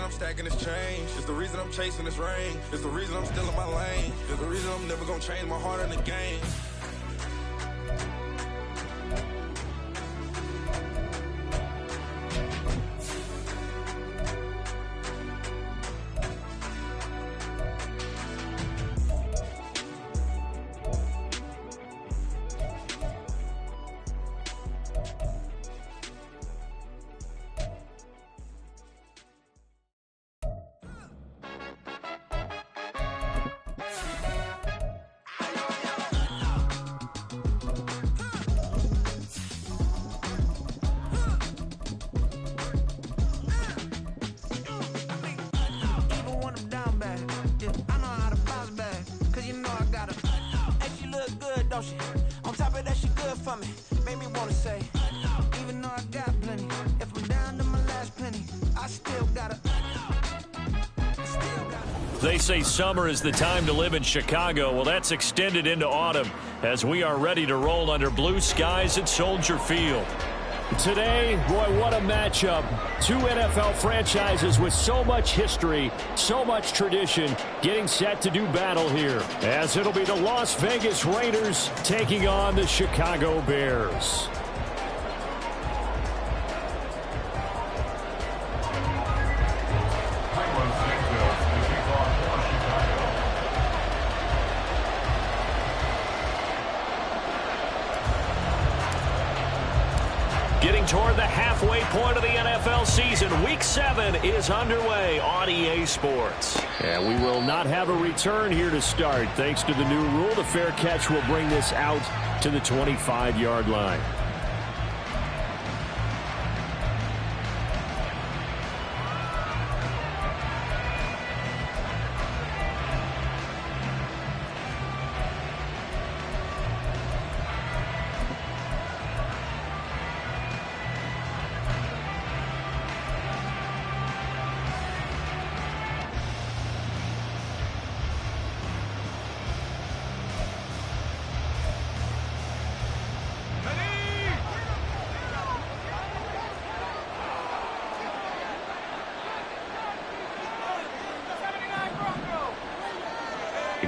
I'm stacking this change. It's the reason I'm chasing this rain. It's the reason I'm still in my lane. It's the reason I'm never gonna change my heart in the game. On top of that, she good for me. Made me wanna say, even though I got plenty, if I'm down to my last penny, I still gotta. They say summer is the time to live in Chicago. Well, that's extended into autumn as we are ready to roll under blue skies at Soldier Field. Today, boy, what a matchup. Two NFL franchises with so much history, so much tradition, getting set to do battle here, as it'll be the Las Vegas Raiders taking on the Chicago Bears. Getting toward the halfway point of the NFL season. Week 7 is underway on EA Sports. And we will not have a return here to start. Thanks to the new rule, the fair catch will bring this out to the 25-yard line.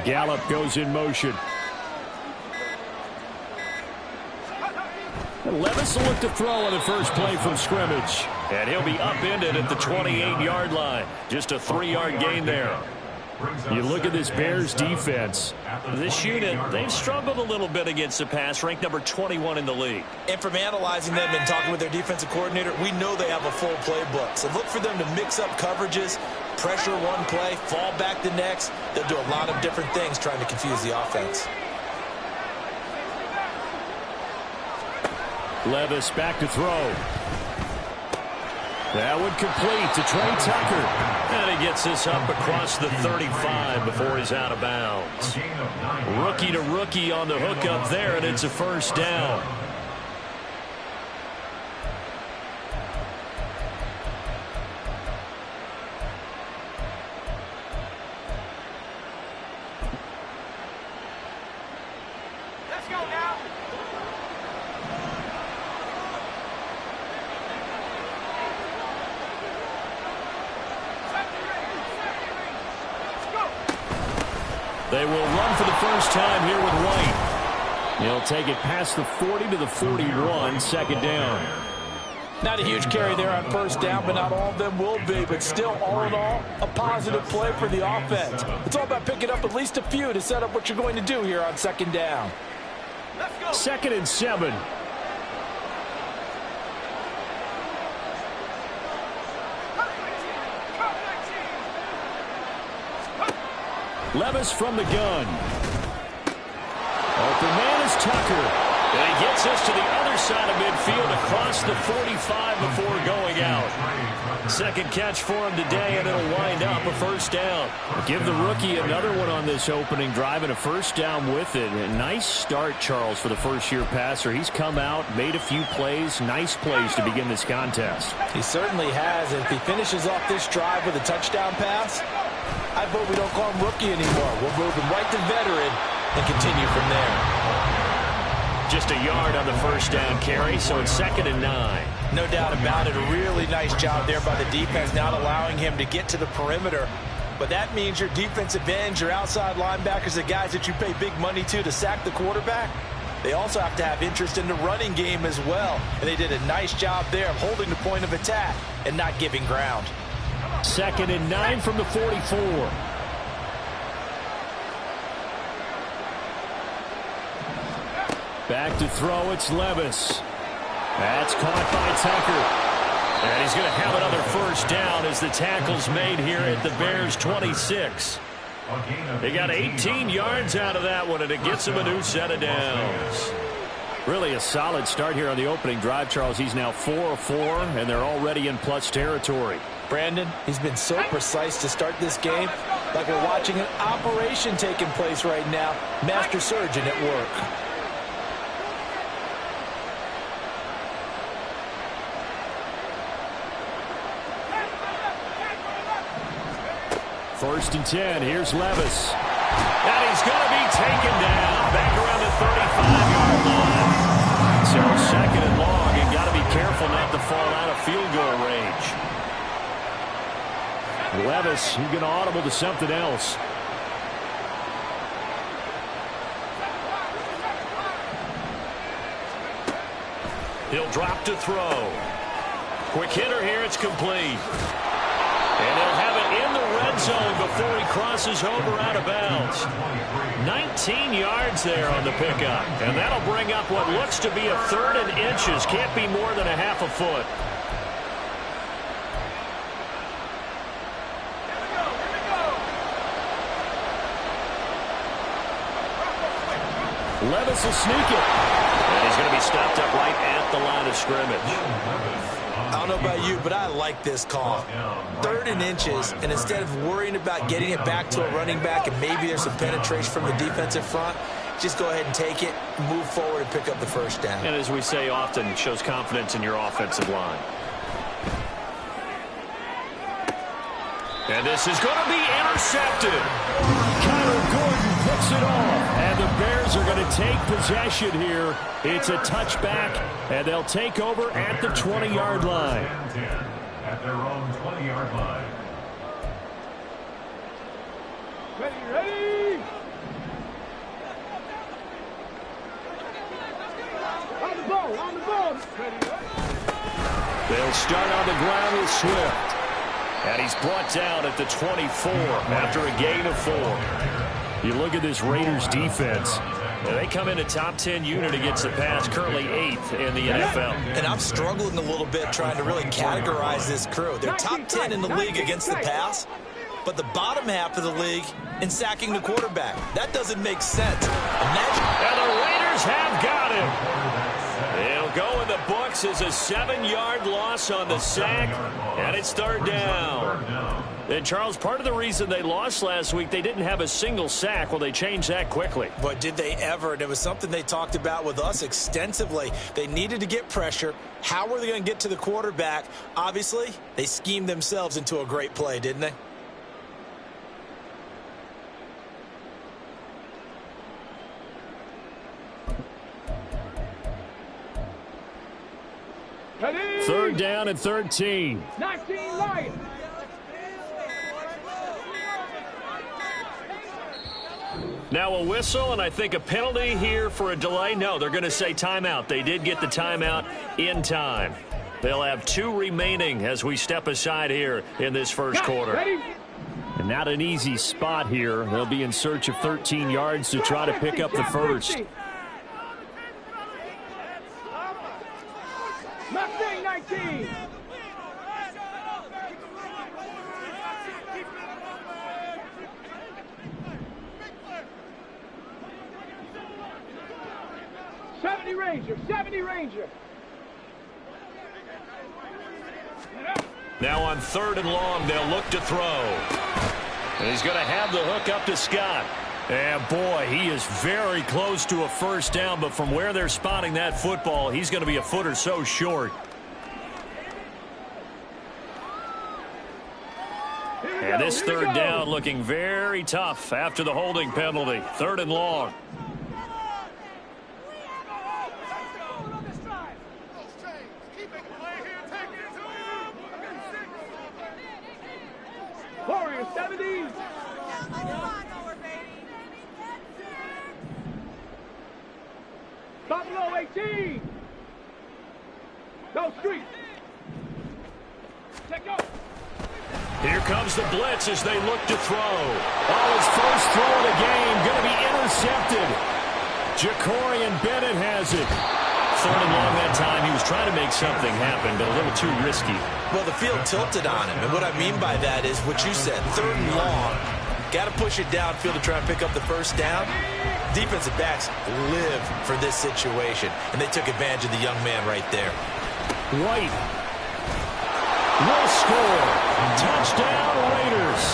Gallup goes in motion. Levis will look to throw on the first play from scrimmage. And he'll be upended at the 28-yard line. Just a 3-yard gain there. You look at this Bears defense. This unit, they've struggled a little bit against the pass, ranked number 21 in the league. And from analyzing them and talking with their defensive coordinator, we know they have a full playbook. So look for them to mix up coverages, pressure one play, fall back the next. They'll do a lot of different things trying to confuse the offense. Levis back to throw. That would complete to Trey Tucker. And he gets this up across the 35 before he's out of bounds. Rookie to rookie on the hookup there, and it's a first down. Let's go now. They will run for the first time here with White. He'll take it past the 40 to the 41, second down. Not a huge carry there on first down, but not all of them will be. But still, all in all, a positive play for the offense. It's all about picking up at least a few to set up what you're going to do here on second down. Let's go. 2nd and 7. Levis from the gun. Open man is Tucker. And he gets us to the other side of midfield across the 45 before going out. Second catch for him today, and it'll wind up a first down. Give the rookie another one on this opening drive and a first down with it. A nice start, Charles, for the first-year passer. He's come out, made a few plays, nice plays to begin this contest. He certainly has. If he finishes off this drive with a touchdown pass, I vote we don't call him rookie anymore. We'll move him right to veteran and continue from there. just a yard on the first down carry, so it's 2nd and 9. No doubt about it. A really nice job there by the defense, not allowing him to get to the perimeter. But that means your defensive ends, your outside linebackers, the guys that you pay big money to sack the quarterback, they also have to have interest in the running game as well. And they did a nice job there of holding the point of attack and not giving ground. 2nd and 9 from the 44. Back to throw, it's Levis. That's caught by Tucker. And he's going to have another first down as the tackle's made here at the Bears' 26. They got 18 yards out of that one, and it gets him a new set of downs. Really a solid start here on the opening drive, Charles. He's now 4 of 4, and they're already in plus territory. Brandon, he's been so precise to start this game, like we're watching an operation taking place right now. Master surgeon at work. First and 10, here's Levis. And he's going to be taken down back around the 35-yard line. So 2nd and long, and got to be careful not to fall out of field goal range. Levis, he's going to audible to something else. He'll drop to throw. Quick hitter here, it's complete. And he'll have it in the red zone before he crosses over out of bounds. 19 yards there on the pickup. And that'll bring up what looks to be a 3rd and inches. Can't be more than a half a foot. Levis will sneak it. And he's going to be stopped up right at the line of scrimmage. I don't know about you, but I like this call. 3rd and inches, and instead of worrying about getting it back to a running back and maybe there's some penetration from the defensive front, just go ahead and take it, move forward, and pick up the first down. And as we say often, shows confidence in your offensive line. And this is going to be intercepted. Kyler Gordon picks it off. And the Bears are going to take possession here. It's a touchback, and they'll take over at the 20-yard line. At their own 20-yard line. Ready! On the ball! They'll start on the ground with Swift. And he's brought down at the 24 after a gain of 4. You look at this Raiders defense. They come in a top 10 unit against the pass, currently 8th in the NFL. And I'm struggling a little bit trying to really categorize this crew. They're top 10 in the league against the pass, but the bottom half of the league in sacking the quarterback. That doesn't make sense. Imagine. And the Raiders have got him. It'll go in the books as a 7-yard loss on the sack, and it's 3rd down. And, Charles, part of the reason they lost last week, they didn't have a single sack. Well, they changed that quickly. But did they ever? And it was something they talked about with us extensively. They needed to get pressure. How were they going to get to the quarterback? Obviously, they schemed themselves into a great play, didn't they? Ready? 3rd down and 13. 19 Lions. Now a whistle, and I think a penalty here for a delay. No, they're going to say timeout. They did get the timeout in time. They'll have 2 remaining as we step aside here in this first quarter. And not an easy spot here. They'll be in search of 13 yards to try to pick up the first. Mustang 19. '70 Ranger. Now on 3rd and long, they'll look to throw. And he's going to have the hook up to Scott. And, boy, he is very close to a first down, but from where they're spotting that football, he's going to be a foot or so short. And this 3rd down looking very tough after the holding penalty. 3rd and long. clear. 70. Buffalo 18. Go street. Check up. Here comes the blitz as they look to throw. Oh, his first throw of the game going to be intercepted. Jacorian Bennett has it. Third and long that time. He was trying to make something happen, but a little too risky. Well, the field tilted on him, and what I mean by that is what you said, third and long. Got to push it downfield to try and pick up the first down. Defensive backs live for this situation, and they took advantage of the young man right there. White will score. Touchdown, Raiders.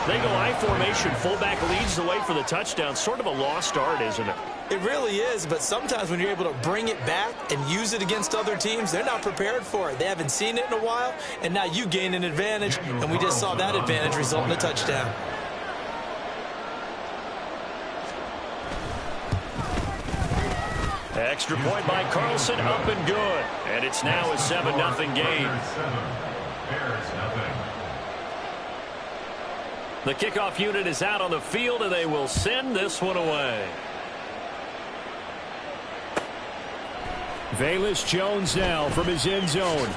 They go I formation. Fullback leads the way for the touchdown. Sort of a lost art, isn't it? It really is, but sometimes when you're able to bring it back and use it against other teams, they're not prepared for it. They haven't seen it in a while, and now you gain an advantage, and we just saw that advantage result in a touchdown. Extra point by Carlson, up and good. And it's now a 7-0 game. The kickoff unit is out on the field, and they will send this one away. Velus Jones now from his end zone.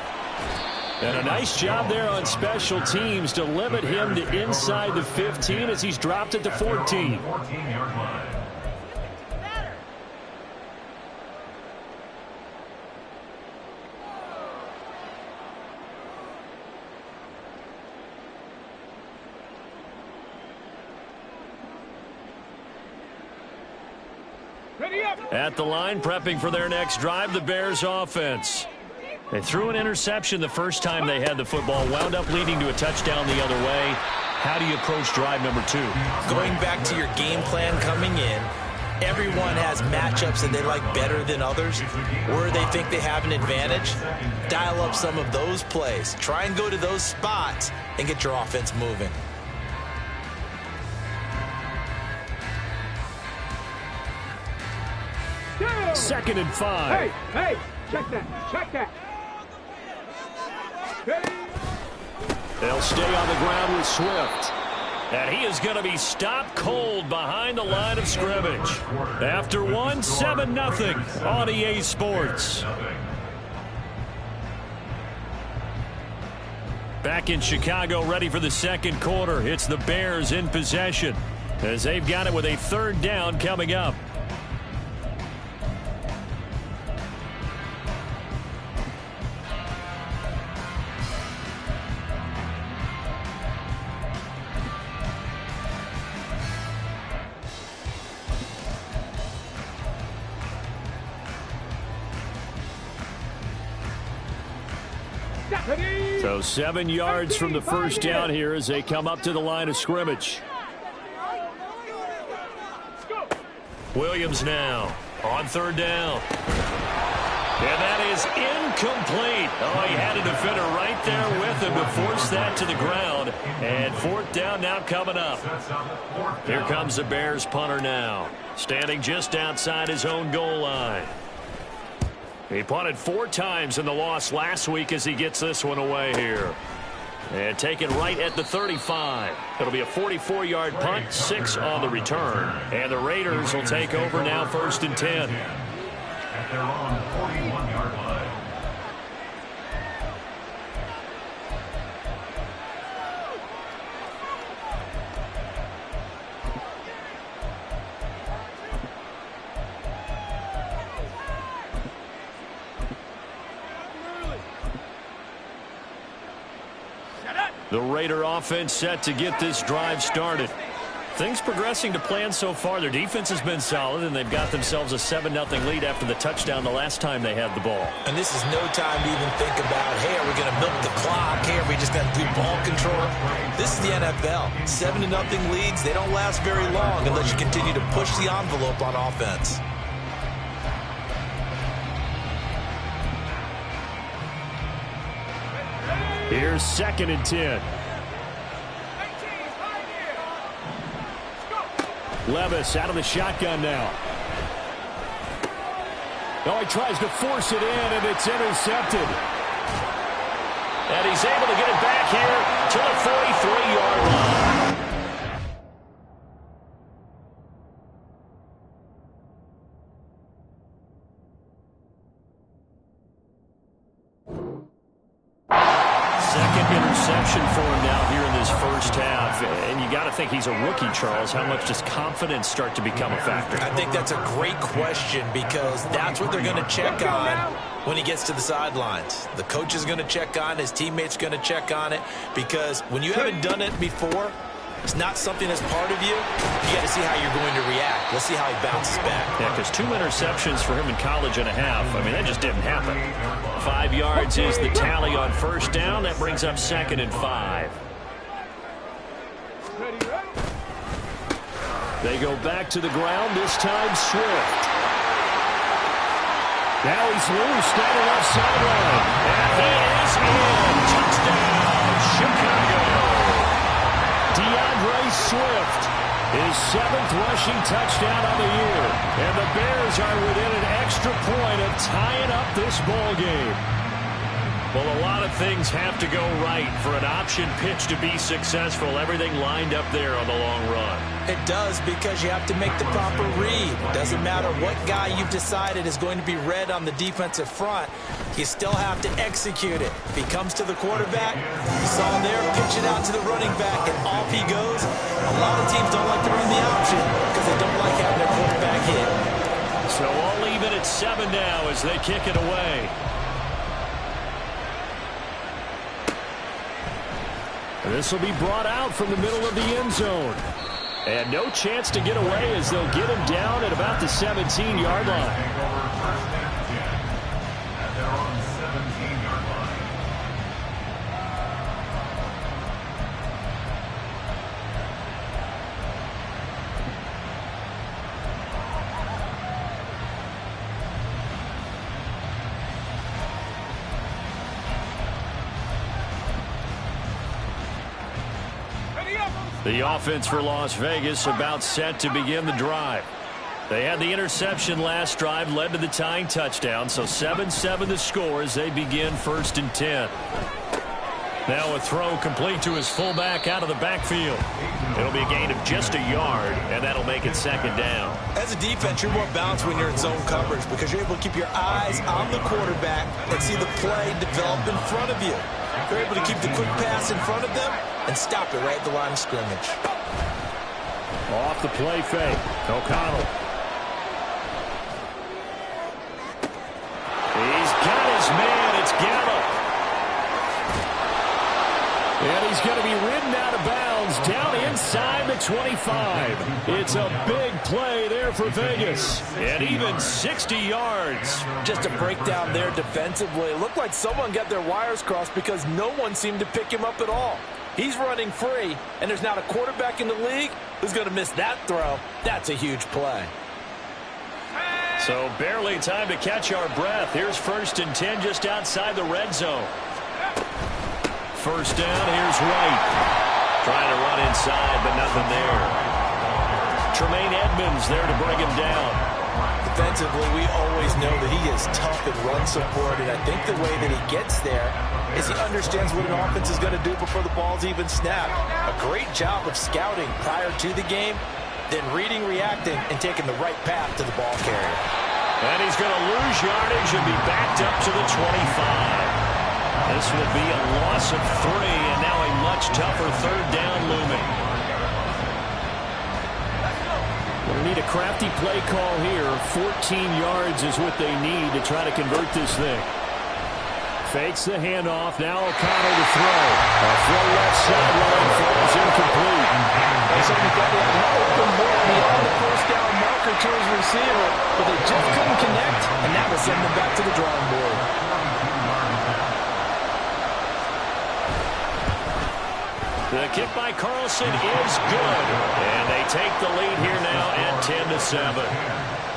And a nice job there on special teams to limit him to inside the 15 as he's dropped it to 14. At the line, prepping for their next drive, the Bears offense. They threw an interception the first time they had the football, wound up leading to a touchdown the other way. How do you approach drive number 2? Going back to your game plan coming in, everyone has matchups that they like better than others, where they think they have an advantage. Dial up some of those plays. Try and go to those spots and get your offense moving. Second and 5. Hey, check that. They'll stay on the ground with Swift. And he is going to be stopped cold behind the line of scrimmage. After 7-0 on EA Sports. Back in Chicago, ready for the second quarter. It's the Bears in possession as they've got it with a third down coming up. So 7 yards from the first down here as they come up to the line of scrimmage. Williams now on third down. And that is incomplete. Oh, he had a defender right there with him to force that to the ground. And fourth down now coming up. Here comes the Bears punter now, standing just outside his own goal line. He punted 4 times in the loss last week as he gets this one away here. And taken right at the 35. It'll be a 44-yard punt, 6 on the return. And the Raiders will take over now, 1st and 10. At their own 41-yard line. The Raider offense set to get this drive started. Things progressing to plan so far. Their defense has been solid, and they've got themselves a 7-0 lead after the touchdown the last time they had the ball. And this is no time to even think about, hey, are we going to milk the clock? Hey, are we just going to do ball control? This is the NFL. 7-0 leads, they don't last very long unless you continue to push the envelope on offense. Here's 2nd and 10. Levis out of the shotgun now. Oh, he tries to force it in, and it's intercepted. And he's able to get it back here to the 43-yard line. first half, and you got to think he's a rookie, Charles. How much does confidence start to become a factor? I think that's a great question because that's what they're going to check on when he gets to the sidelines. The coach is going to check on it. His teammates going to check on it because when you haven't done it before, it's not something that's part of you. You got to see how you're going to react. Let's see how he bounces back. Yeah, because 2 interceptions for him in college and a half. I mean, that just didn't happen. 5 yards is the tally on first down. That brings up 2nd and 5. They go back to the ground, this time Swift. Now he's loose down the left sideline. And he is in. Touchdown, Chicago. DeAndre Swift, his 7th rushing touchdown of the year. And the Bears are within an extra point of tying up this ball game. Well, a lot of things have to go right for an option pitch to be successful. Everything lined up there on the long run. It does because you have to make the proper read. It doesn't matter what guy you've decided is going to be read on the defensive front. You still have to execute it. If he comes to the quarterback, you saw him there, pitch it out to the running back, and off he goes. A lot of teams don't like to run the option because they don't like having their quarterback hit. So all even at 7 now as they kick it away. This will be brought out from the middle of the end zone. And no chance to get away as they'll get him down at about the 17-yard line. The offense for Las Vegas about set to begin the drive. They had the interception last drive, led to the tying touchdown, so 7-7 the score as they begin 1st and 10. Now a throw complete to his fullback out of the backfield. It'll be a gain of just a yard, and that'll make it 2nd down. As a defense, you're more balanced when you're in zone coverage because you're able to keep your eyes on the quarterback and see the play develop in front of you. You're able to keep the quick pass in front of them and stop it right at the line of scrimmage. Off the play fake. O'Connell. He's got his man. It's Gallup. And he's going to be ridden out of bounds down inside the 25. It's a big play there for Vegas. And even 60 yards. Just a breakdown there defensively. It looked like someone got their wires crossed because no one seemed to pick him up at all. He's running free, and there's not a quarterback in the league who's going to miss that throw. That's a huge play. So barely time to catch our breath. Here's 1st and 10 just outside the red zone. First down, here's White. Trying to run inside, but nothing there. Tremaine Edmonds there to bring him down. Defensively, we always know that he is tough in run support, and I think the way that he gets there is he understands what an offense is going to do before the ball's even snapped. A great job of scouting prior to the game, then reading, reacting, and taking the right path to the ball carrier. And he's going to lose yardage and be backed up to the 25. This will be a loss of 3, and now a much tougher 3rd down looming. We'll need a crafty play call here. 14 yards is what they need to try to convert this thing. Fakes the handoff. Now O'Connell to throw. A throw left sideline falls incomplete. They certainly thought they had an open ball beyond the first down marker to his receiver, but they just couldn't connect, and that will send them back to the drawing board. The kick by Carlson is good. And they take the lead here now at 10-7.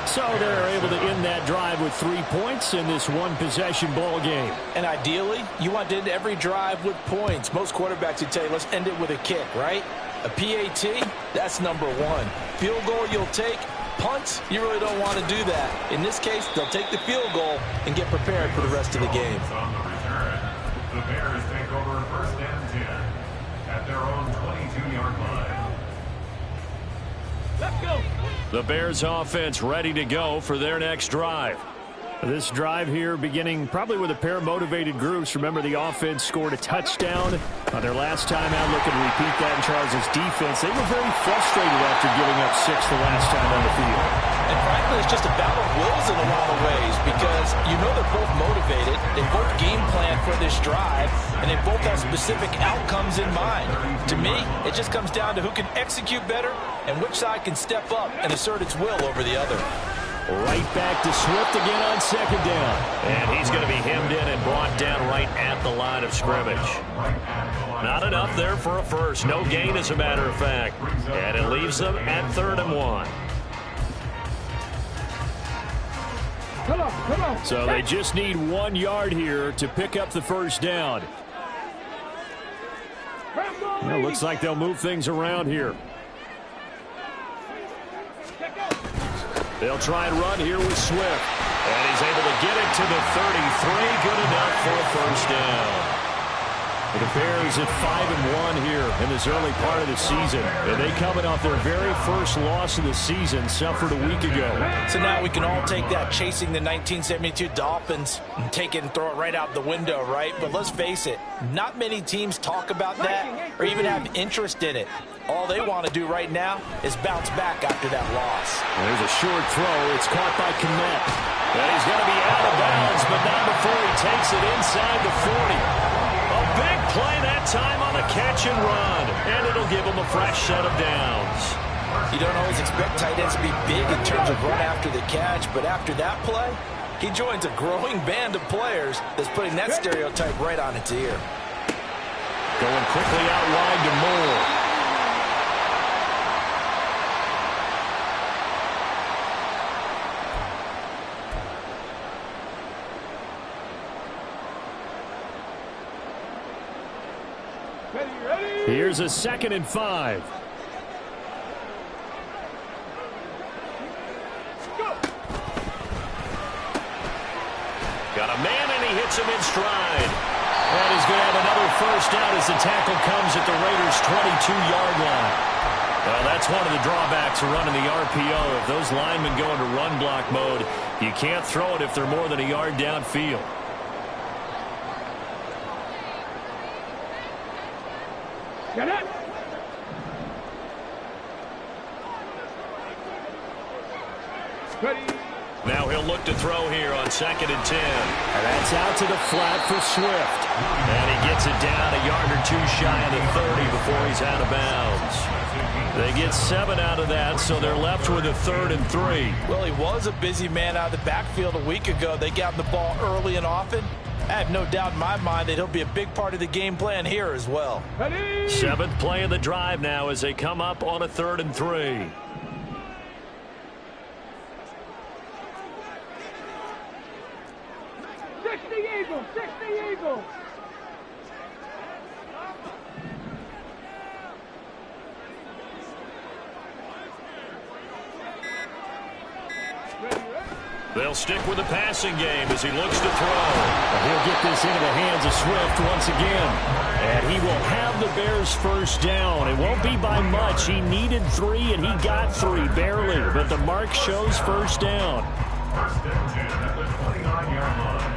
So they're able to end that drive with 3 points in this one-possession ball game. And ideally, you want to end every drive with points. Most quarterbacks would tell you, let's end it with a kick, right? A PAT, that's number 1. Field goal you'll take. Punts, you really don't want to do that. In this case, they'll take the field goal and get prepared for the rest of the game. On the return, the Bears take over 1st and 10 at their own 22-yard line. Let's go. The Bears offense ready to go for their next drive. This drive here beginning probably with a pair of motivated groups. Remember, the offense scored a touchdown on their last time out. Looking to repeat that in Charles' defense. They were very frustrated after giving up 6 the last time on the field. And frankly, it's just a battle of wills in a lot of ways because you know they're both motivated. They both game plan for this drive, and they both have specific outcomes in mind. To me, it just comes down to who can execute better and which side can step up and assert its will over the other. Right back to Swift again on second down. And he's going to be hemmed in and brought down right at the line of scrimmage. Not enough there for a first. No gain, as a matter of fact. And it leaves them at 3rd and 1. Come on. So they just need 1 yard here to pick up the first down. It looks like they'll move things around here. They'll try and run here with Swift. And he's able to get it to the 33. Good enough for a first down. The Bears at 5-1 here in this early part of the season. And they coming off their very first loss of the season, suffered a week ago. So now we can all take that chasing the 1972 Dolphins and take it and throw it right out the window, right? But let's face it, not many teams talk about that or even have interest in it. All they want to do right now is bounce back after that loss. There's a short throw. It's caught by Kmet. And he's going to be out of bounds, but not before he takes it inside the 40. A big play that time on the catch and run. And it'll give him a fresh set of downs. You don't always expect tight ends to be big in terms of run after the catch, but after that play, he joins a growing band of players that's putting that stereotype right on its ear. Going quickly out wide to Moore. Here's a 2nd and 5. Got a man, and he hits him in stride. And he's going to have another first down as the tackle comes at the Raiders' 22-yard line. Well, that's one of the drawbacks of running the RPO. If those linemen go into run block mode, you can't throw it if they're more than a yard downfield. Get it. Now he'll look to throw here on 2nd and 10. And that's out to the flat for Swift. And he gets it down a yard or 2 shy of the 30 before he's out of bounds. They get 7 out of that, so they're left with a 3rd and 3. Well, he was a busy man out of the backfield a week ago. They got him the ball early and often. I have no doubt in my mind that he'll be a big part of the game plan here as well. 7th play of the drive now as they come up on a 3rd and 3. Eagles. They'll stick with the passing game as he looks to throw. He'll get this into the hands of Swift once again. And he will have the Bears first down. It won't be by much. He needed 3, and he got 3, barely. But the mark shows first down. First and 10 at the 29-yard line.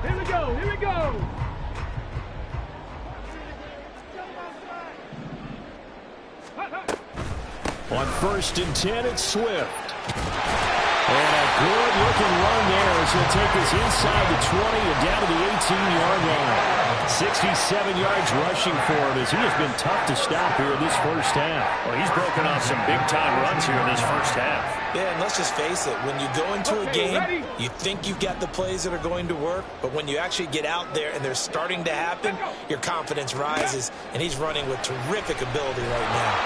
Here we go. On 1st and 10, it's Swift. And a good-looking run there as he'll take us inside the 20 and down to the 18-yard line. 67 yards rushing for him as he has been tough to stop here in this first half. Well, he's broken off some big-time runs here in this first half. Yeah, and let's just face it. When you go into a game, you think you've got the plays that are going to work, but when you actually get out there and they're starting to happen, your confidence rises, and he's running with terrific ability right now.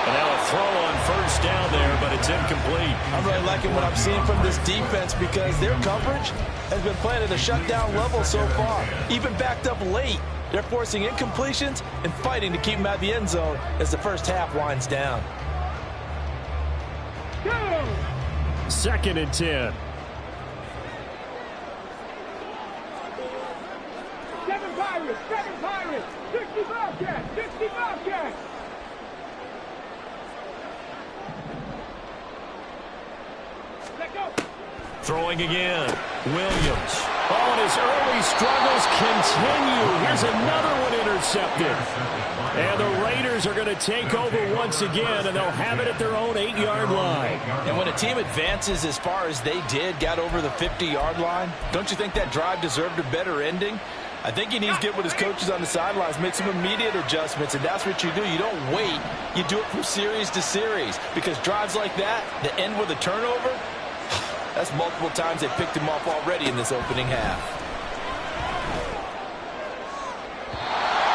And now a throw on first down there, but it's incomplete. I'm really liking what I'm seeing from this defense because their coverage has been playing at a shutdown level so far. Even backed up late, they're forcing incompletions and fighting to keep them out of the end zone as the first half winds down. 2nd and 10. 7 Pirates, 60 Bobcats. Throwing again. Williams. Oh, and his early struggles continue. Here's another one intercepted. And the Raiders are going to take over once again, and they'll have it at their own 8-yard line. And when a team advances as far as they did, got over the 50-yard line, don't you think that drive deserved a better ending? I think he needs to get with his coaches on the sidelines, make some immediate adjustments, and that's what you do. You don't wait. You do it from series to series, because drives like that end with a turnover, that's multiple times they picked him off already in this opening half.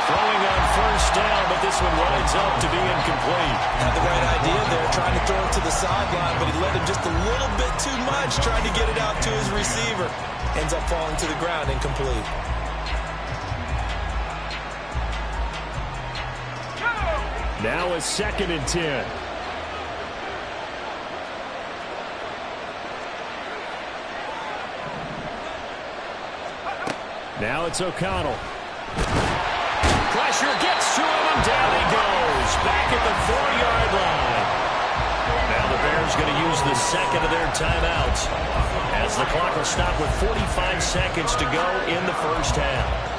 Throwing on first down, but this one winds up to be incomplete. Had the right idea there, trying to throw it to the sideline, but he led him just a little bit too much, trying to get it out to his receiver. Ends up falling to the ground, incomplete. Now a 2nd and 10. Now it's O'Connell. Pressure gets to him, and down he goes. Back at the 4-yard line. Now the Bears going to use the second of their timeouts, as the clock will stop with 45 seconds to go in the first half.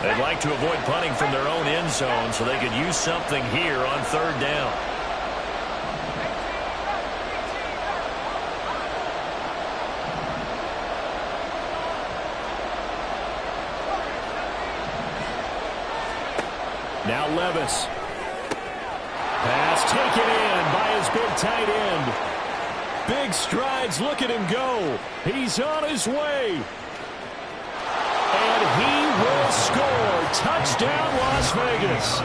They'd like to avoid punting from their own end zone so they could use something here on 3rd down. Now Levis. Pass taken in by his big tight end. Big strides, look at him go. He's on his way. And he will score. Touchdown, Las Vegas.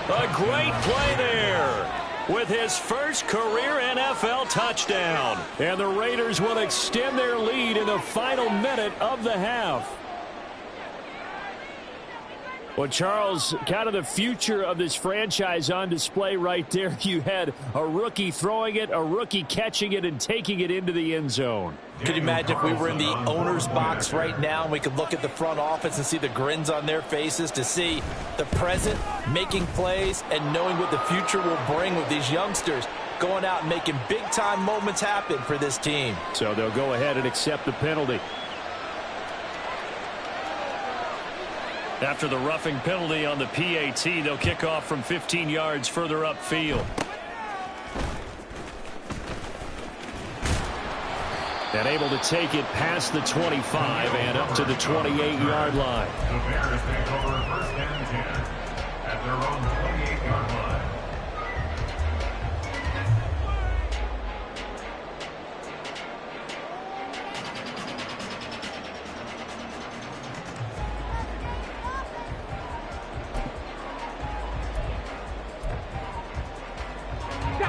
A great play there with his first career NFL touchdown. And the Raiders will extend their lead in the final minute of the half. Well, Charles, kind of the future of this franchise on display right there. You had a rookie throwing it, a rookie catching it, and taking it into the end zone. Could you imagine if we were in the owner's box right now and we could look at the front office and see the grins on their faces, to see the present making plays and knowing what the future will bring with these youngsters going out and making big-time moments happen for this team. So they'll go ahead and accept the penalty. After the roughing penalty on the PAT, they'll kick off from 15 yards further upfield. And able to take it past the 25 and up to the 28-yard line. The Bears take over 1st and 10 at their own 28-yard line.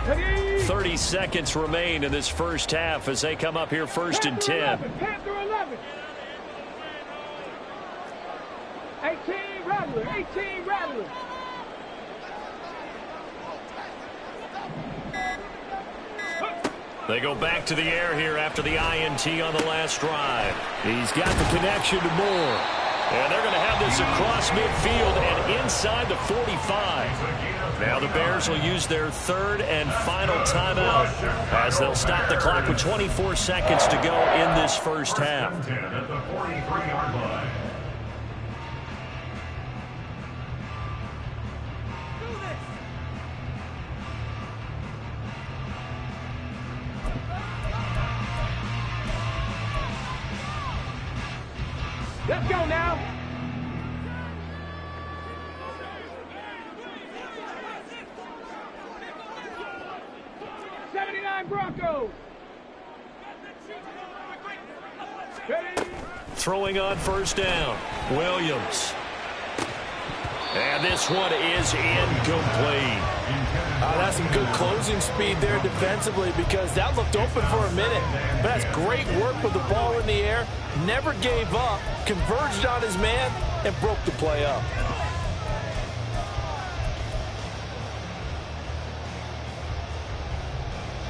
Ready? 30 seconds remain in this first half as they come up here 1st and 10. 10 through 11. 18 Rattler. 18 Rattler. They go back to the air here after the INT on the last drive. He's got the connection to Moore. And they're going to have this across midfield and inside the 45. Now the Bears will use their 3rd and final timeout as they'll stop the clock with 24 seconds to go in this first half. At the 43-yard line. Let's go now. Broncos. Ready? Throwing on first down. Williams. And this one is incomplete. That's some good closing speed there defensively, because that looked open for a minute. But that's great work with the ball in the air. Never gave up, converged on his man, and broke the play up.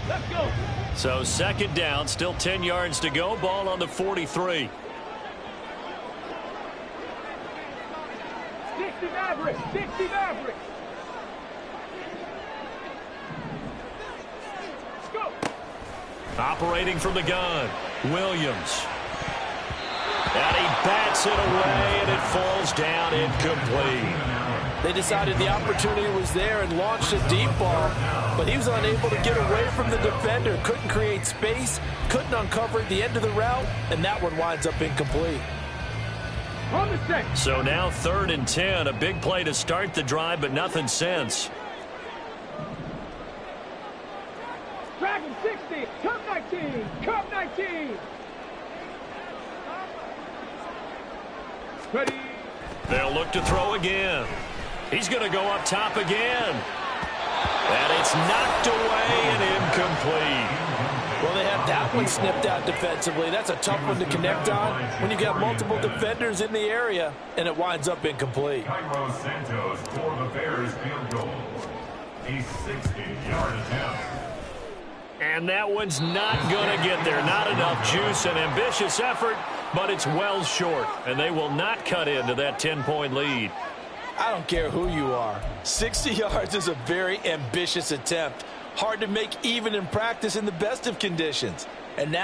Let's go. So second down, still 10 yards to go. Ball on the 43. 60 Mavericks. 60 Mavericks. Go. Operating from the gun, Williams. And he bats it away, and it falls down incomplete. They decided the opportunity was there and launched a deep ball, but he was unable to get away from the defender, couldn't create space, couldn't uncover at the end of the route, and that one winds up incomplete. On the set. So now 3rd and 10, a big play to start the drive, but nothing since. Dragon 60. Cup 19. Cup 19. Ready. They'll look to throw again. He's going to go up top again. And it's knocked away and incomplete. Well, they had that one snipped out defensively. That's a tough one to connect on when you got multiple defenders in the area, and it winds up incomplete. Cairo Santos for the Bears field goal. A 60-yard attempt. And that one's not going to get there. Not enough juice. An ambitious effort, but it's well short. And they will not cut into that 10-point lead. I don't care who you are. 60 yards is a very ambitious attempt. Hard to make even in practice in the best of conditions. And now